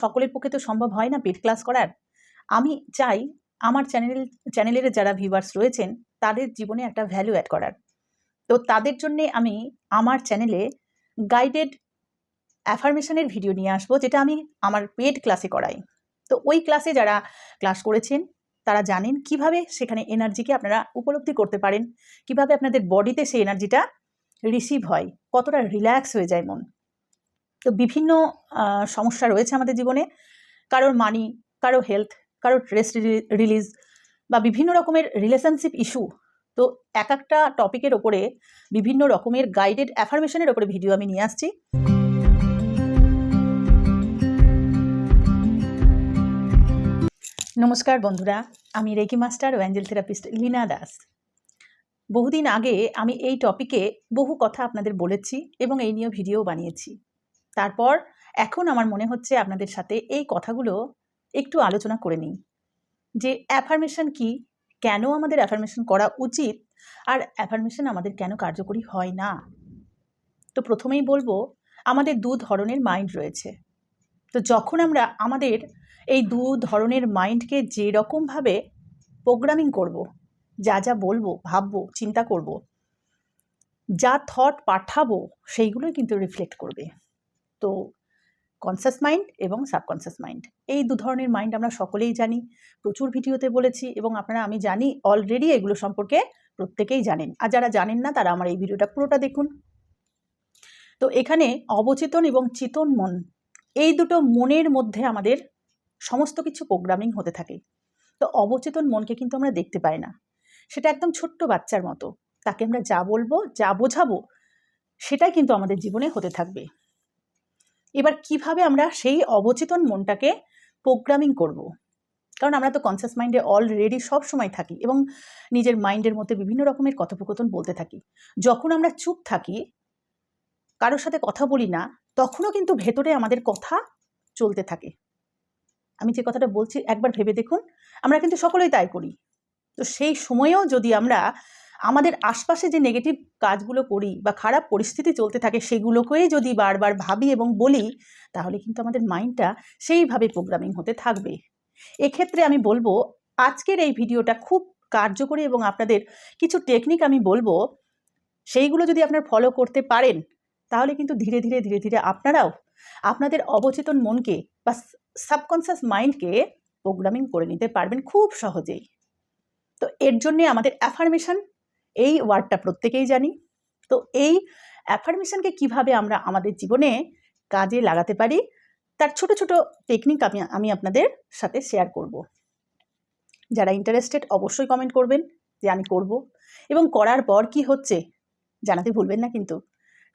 সকলের পক্ষে তো সম্ভব হয় না পেড ক্লাস করার। আমি চাই আমার চ্যানেলের যারা ভিউয়ার্স রয়েছেন তাদের জীবনে একটা ভ্যালু অ্যাড করার। তো তাদের জন্যে আমি আমার চ্যানেলে গাইডেড অ্যাফার্মেশনের ভিডিও নিয়ে আসবো, যেটা আমি আমার পেড ক্লাসে করাই। তো ওই ক্লাসে যারা ক্লাস করেছেন তারা জানেন কিভাবে সেখানে এনার্জিকে আপনারা উপলব্ধি করতে পারেন, কিভাবে আপনাদের বডিতে সেই এনার্জিটা রিসিভ হয়, কতটা রিল্যাক্স হয়ে যায় মন। তো বিভিন্ন সমস্যা রয়েছে আমাদের জীবনে, কারোর মানি, কারো হেলথ, কারো স্ট্রেস রিলিজ বা বিভিন্ন রকমের রিলেশনশিপ ইস্যু। তো এক একটা টপিকের ওপরে বিভিন্ন রকমের গাইডেড অ্যাফার্মেশনের ওপরে ভিডিও আমি নিয়ে আসছি। নমস্কার বন্ধুরা, আমি রেকি মাস্টার ও অ্যাঞ্জেল থেরাপিস্ট লীনা দাস। বহুদিন আগে আমি এই টপিকে বহু কথা আপনাদের বলেছি এবং এই নিয়ে ভিডিও বানিয়েছি। তারপর এখন আমার মনে হচ্ছে আপনাদের সাথে এই কথাগুলো একটু আলোচনা করে নিই, যে অ্যাফার্মেশন কি, কেন আমাদের অ্যাফার্মেশন করা উচিত, আর অ্যাফার্মেশন আমাদের কেন কার্যকরী হয় না। তো প্রথমেই বলবো, আমাদের দু ধরনের মাইন্ড রয়েছে। তো যখন আমরা আমাদের এই দু ধরনের মাইন্ডকে যেরকমভাবে প্রোগ্রামিং করব, যা যা বলবো, ভাববো, চিন্তা করব, যা থট পাঠাবো, সেইগুলোই কিন্তু রিফ্লেক্ট করবে। তো কনসাস মাইন্ড এবং সাবকনসাস মাইন্ড, এই দু ধরনের মাইন্ড আমরা সকলেই জানি, প্রচুর ভিডিওতে বলেছি এবং আপনারা, আমি জানি, অলরেডি এগুলো সম্পর্কে প্রত্যেকেই জানেন। আর যারা জানেন না তারা আমার এই ভিডিওটা পুরোটা দেখুন। তো এখানে অবচেতন এবং চেতন মন, এই দুটো মনের মধ্যে আমাদের সমস্ত কিছু প্রোগ্রামিং হতে থাকে। তো অবচেতন মনকে কিন্তু আমরা দেখতে পাই না, সেটা একদম ছোট্ট বাচ্চার মতো। তাকে আমরা যা বলবো, যা বোঝাবো, সেটাই কিন্তু আমাদের জীবনে হতে থাকবে। এবার কিভাবে আমরা সেই অবচেতন মনটাকে প্রোগ্রামিং করব? কারণ আমরা তো কনসাস মাইন্ডে অলরেডি সব সময় থাকি এবং নিজের মাইন্ডের মধ্যে বিভিন্ন রকমের কথোপকথন বলতে থাকি। যখন আমরা চুপ থাকি, কারোর সাথে কথা বলি না, তখনও কিন্তু ভেতরে আমাদের কথা চলতে থাকে। আমি যে কথাটা বলছি একবার ভেবে দেখুন, আমরা কিন্তু সকলেই তাই করি। তো সেই সময়েও যদি আমরা আমাদের আশপাশে যে নেগেটিভ কাজগুলো করি বা খারাপ পরিস্থিতি চলতে থাকে, সেগুলোকেই যদি বারবার ভাবি এবং বলি, তাহলে কিন্তু আমাদের মাইন্ডটা সেইভাবে প্রোগ্রামিং হতে থাকবে। এক্ষেত্রে আমি বলবো, আজকের এই ভিডিওটা খুব কার্যকরী এবং আপনাদের কিছু টেকনিক আমি বলবো, সেইগুলো যদি আপনারা ফলো করতে পারেন, তাহলে কিন্তু ধীরে ধীরে ধীরে ধীরে আপনারাও আপনাদের অবচেতন মনকে বা সাবকনসিয়াস মাইন্ডকে প্রোগ্রামিং করে নিতে পারবেন খুব সহজেই। তো এর জন্যে আমাদের অ্যাফার্মেশন, এই ওয়ার্ডটা প্রত্যেকেই জানি। তো এই অ্যাফার্মেশনকে কিভাবে আমরা আমাদের জীবনে কাজে লাগাতে পারি, তার ছোট ছোট টেকনিক আমি আপনাদের সাথে শেয়ার করব। যারা ইন্টারেস্টেড অবশ্যই কমেন্ট করবেন যে আমি করব, এবং করার পর কি হচ্ছে জানাতে ভুলবেন না কিন্তু,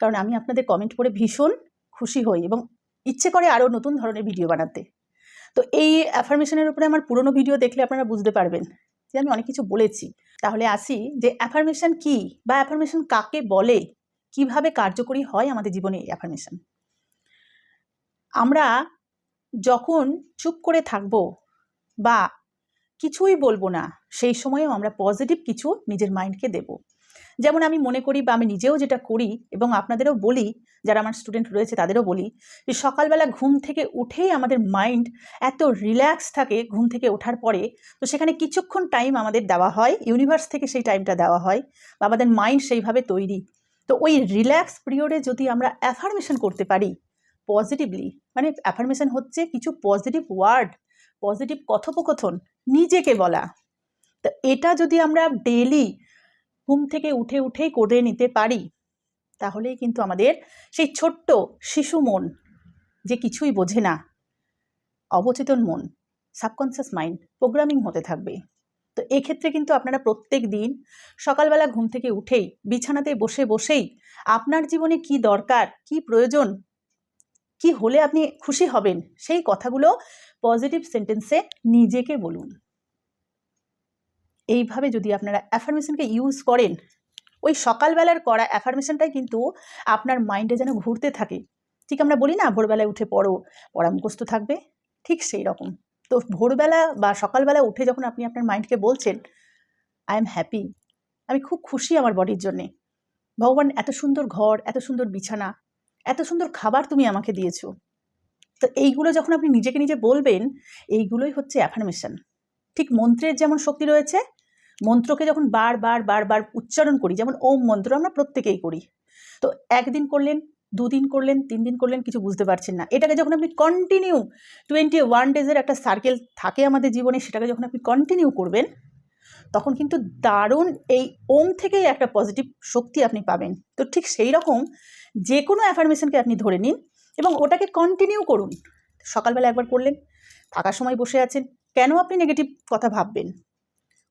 কারণ আমি আপনাদের কমেন্ট পড়ে ভীষণ খুশি হই এবং ইচ্ছে করে আরও নতুন ধরনের ভিডিও বানাতে। তো এই অ্যাফার্মেশনের উপরে আমার পুরনো ভিডিও দেখলে আপনারা বুঝতে পারবেন যে আমি অনেক কিছু বলেছি। তাহলে আসি যে অ্যাফার্মেশন কি বা অ্যাফার্মেশন কাকে বলে, কিভাবে কার্যকরী হয় আমাদের জীবনে এই অ্যাফার্মেশন। আমরা যখন চুপ করে থাকবো বা কিছুই বলবো না, সেই সময়েও আমরা পজিটিভ কিছু নিজের মাইন্ডকে দেব। যেমন আমি মনে করি বা আমি নিজেও যেটা করি এবং আপনাদেরও বলি, যারা আমার স্টুডেন্ট রয়েছে তাদেরও বলি, যে সকালবেলা ঘুম থেকে উঠেই আমাদের মাইন্ড এত রিল্যাক্স থাকে ঘুম থেকে ওঠার পরে। তো সেখানে কিছুক্ষণ টাইম আমাদের দেওয়া হয়, ইউনিভার্স থেকে সেই টাইমটা দেওয়া হয় বা আমাদের মাইন্ড সেইভাবে তৈরি। তো ওই রিল্যাক্স পিরিয়ডে যদি আমরা অ্যাফার্মেশন করতে পারি পজিটিভলি, মানে অ্যাফার্মেশন হচ্ছে কিছু পজিটিভ ওয়ার্ড, পজিটিভ কথোপকথন নিজেকে বলা। তো এটা যদি আমরা ডেইলি ঘুম থেকে উঠেই করে নিতে পারি, তাহলেই কিন্তু আমাদের সেই ছোট্ট শিশু মন, যে কিছুই বোঝে না, অবচেতন মন, সাবকনসিয়াস মাইন্ড প্রোগ্রামিং হতে থাকবে। তো এক্ষেত্রে কিন্তু আপনারা প্রত্যেক দিন সকালবেলা ঘুম থেকে উঠেই বিছানাতে বসেই আপনার জীবনে কি দরকার, কি প্রয়োজন, কি হলে আপনি খুশি হবেন, সেই কথাগুলো পজিটিভ সেন্টেন্সে নিজেকে বলুন। এইভাবে যদি আপনারা অ্যাফার্মেশনকে ইউজ করেন, ওই সকালবেলার করা অ্যাফার্মেশনটাই কিন্তু আপনার মাইন্ডে যেন ঘুরতে থাকে। ঠিক আমরা বলি না, ভোরবেলায় উঠে পড়া মুখস্থ থাকবে, ঠিক সেই রকম। তো ভোরবেলা বা সকালবেলা উঠে যখন আপনি আপনার মাইন্ডকে বলছেন, আই এম হ্যাপি, আমি খুব খুশি আমার বডির জন্যে, ভগবান এত সুন্দর ঘর, এত সুন্দর বিছানা, এত সুন্দর খাবার তুমি আমাকে দিয়েছো, তো এইগুলো যখন আপনি নিজেকে নিজে বলবেন, এইগুলোই হচ্ছে অ্যাফার্মেশন। ঠিক মন্ত্রের যেমন শক্তি রয়েছে, মন্ত্রকে যখন বারবার বারবার উচ্চারণ করি, যেমন ওম মন্ত্র আমরা প্রত্যেকেই করি, তো একদিন করলেন, 2 দিন করলেন, 3 দিন করলেন, কিছু বুঝতে পারছেন না। এটাকে যখন আপনি কন্টিনিউ 21 ডেজের একটা সার্কেল থাকে আমাদের জীবনে, সেটাকে যখন আপনি কন্টিনিউ করবেন, তখন কিন্তু দারুণ এই ওম থেকেই একটা পজিটিভ শক্তি আপনি পাবেন। তো ঠিক সেই রকম যে কোনো অ্যাফার্মেশনকে আপনি ধরে নিন এবং ওটাকে কন্টিনিউ করুন। সকালবেলা একবার করলেন, থাকার সময় বসে আছেন, কেন আপনি নেগেটিভ কথা ভাববেন?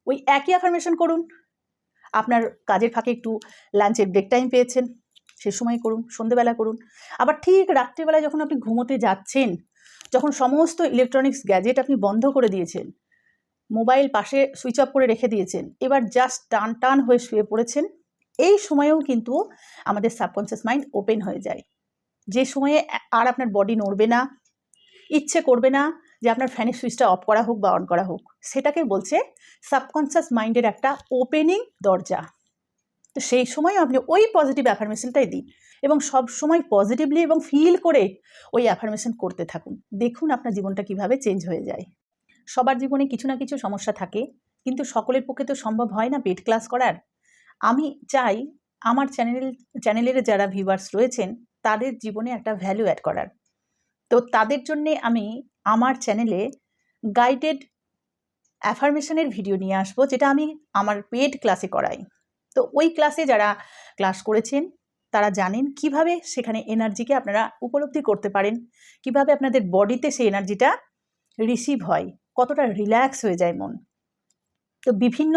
ওই একই অ্যাফার্মেশন করুন। আপনার কাজের ফাঁকে একটু লাঞ্চের ব্রেক টাইম পেয়েছেন, সে সময় করুন, সন্ধেবেলা করুন। আবার ঠিক রাত্রিবেলায় যখন আপনি ঘুমোতে যাচ্ছেন, যখন সমস্ত ইলেকট্রনিক্স গ্যাজেট আপনি বন্ধ করে দিয়েছেন, মোবাইল পাশে সুইচ অফ করে রেখে দিয়েছেন, এবার জাস্ট টান টান হয়ে শুয়ে পড়েছেন, এই সময়েও কিন্তু আমাদের সাবকনসিয়াস মাইন্ড ওপেন হয়ে যায়। যে সময়ে আর আপনার বডি নড়বে না, ইচ্ছে করবে না যে আপনার ফ্যানের সুইচটা অফ করা হোক বা অন করা হোক, সেটাকে বলছে সাবকনসিয়াস মাইন্ডের একটা ওপেনিং দরজা। তো সেই সময় আপনি ওই পজিটিভ অ্যাফার্মেশনটাই দিন এবং সব সময় পজিটিভলি এবং ফিল করে ওই অ্যাফার্মেশন করতে থাকুন। দেখুন আপনার জীবনটা কিভাবে চেঞ্জ হয়ে যায়। সবার জীবনে কিছু না কিছু সমস্যা থাকে, কিন্তু সকলের পক্ষে তো সম্ভব হয় না পেড ক্লাস করার। আমি চাই আমার চ্যানেলের যারা ভিউয়ার্স রয়েছেন, তাদের জীবনে একটা ভ্যালু অ্যাড করার। তো তাদের জন্যে আমি আমার চ্যানেলে গাইডেড অ্যাফার্মেশনের ভিডিও নিয়ে আসবো, যেটা আমি আমার পেড ক্লাসে করাই। তো ওই ক্লাসে যারা ক্লাস করেছেন তারা জানেন কিভাবে সেখানে এনার্জিকে আপনারা উপলব্ধি করতে পারেন, কিভাবে আপনাদের বডিতে সেই এনার্জিটা রিসিভ হয়, কতটা রিল্যাক্স হয়ে যায় মন। তো বিভিন্ন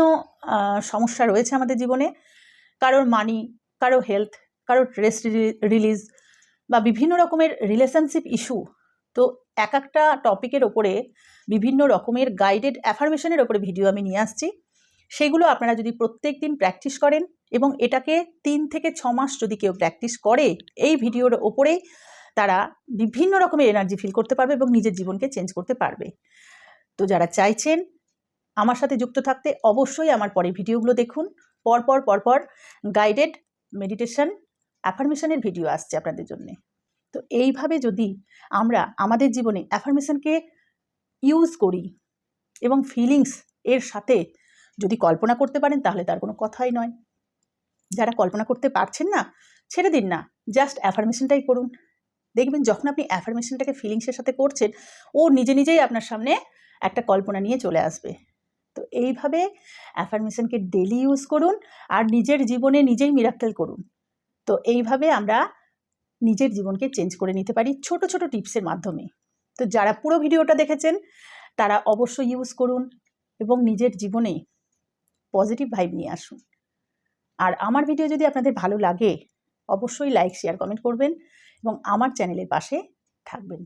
সমস্যা রয়েছে আমাদের জীবনে, কারোর মানি, কারো হেলথ, কারো স্ট্রেস রিলিজ বা বিভিন্ন রকমের রিলেশনশিপ ইস্যু। তো এক একটা টপিকের ওপরে বিভিন্ন রকমের গাইডেড অ্যাফার্মেশনের ওপরে ভিডিও আমি নিয়ে আসছি। সেগুলো আপনারা যদি প্রত্যেক দিন প্র্যাকটিস করেন এবং এটাকে 3 থেকে 6 মাস যদি কেউ প্র্যাকটিস করে, এই ভিডিওর ওপরেই তারা বিভিন্ন রকমের এনার্জি ফিল করতে পারবে এবং নিজের জীবনকে চেঞ্জ করতে পারবে। তো যারা চাইছেন আমার সাথে যুক্ত থাকতে, অবশ্যই আমার পরের ভিডিওগুলো দেখুন। পরপর গাইডেড মেডিটেশন অ্যাফার্মেশনের ভিডিও আসছে আপনাদের জন্যে। তো এইভাবে যদি আমরা আমাদের জীবনে অ্যাফার্মেশনকে ইউজ করি এবং ফিলিংস এর সাথে যদি কল্পনা করতে পারেন, তাহলে তার কোনো কথাই নয়। যারা কল্পনা করতে পারছেন না, ছেড়ে দিন না, জাস্ট অ্যাফার্মেশনটাই করুন। দেখবেন যখন আপনি অ্যাফার্মেশনটাকে ফিলিংসের সাথে করছেন, ও নিজে নিজেই আপনার সামনে একটা কল্পনা নিয়ে চলে আসবে। তো এইভাবে অ্যাফার্মেশনকে ডেলি ইউজ করুন আর নিজের জীবনে নিজেই মিরাক্কেল করুন। তো এইভাবে আমরা নিজের জীবনকে চেঞ্জ করে নিতে পারি ছোট ছোট টিপসের মাধ্যমে। তো যারা পুরো ভিডিওটা দেখেছেন তারা অবশ্যই ইউজ করুন এবং নিজের জীবনে পজিটিভ ভাইব নিয়ে আসুন। আর আমার ভিডিও যদি আপনাদের ভালো লাগে, অবশ্যই লাইক, শেয়ার, কমেন্ট করবেন এবং আমার চ্যানেলের পাশে থাকবেন।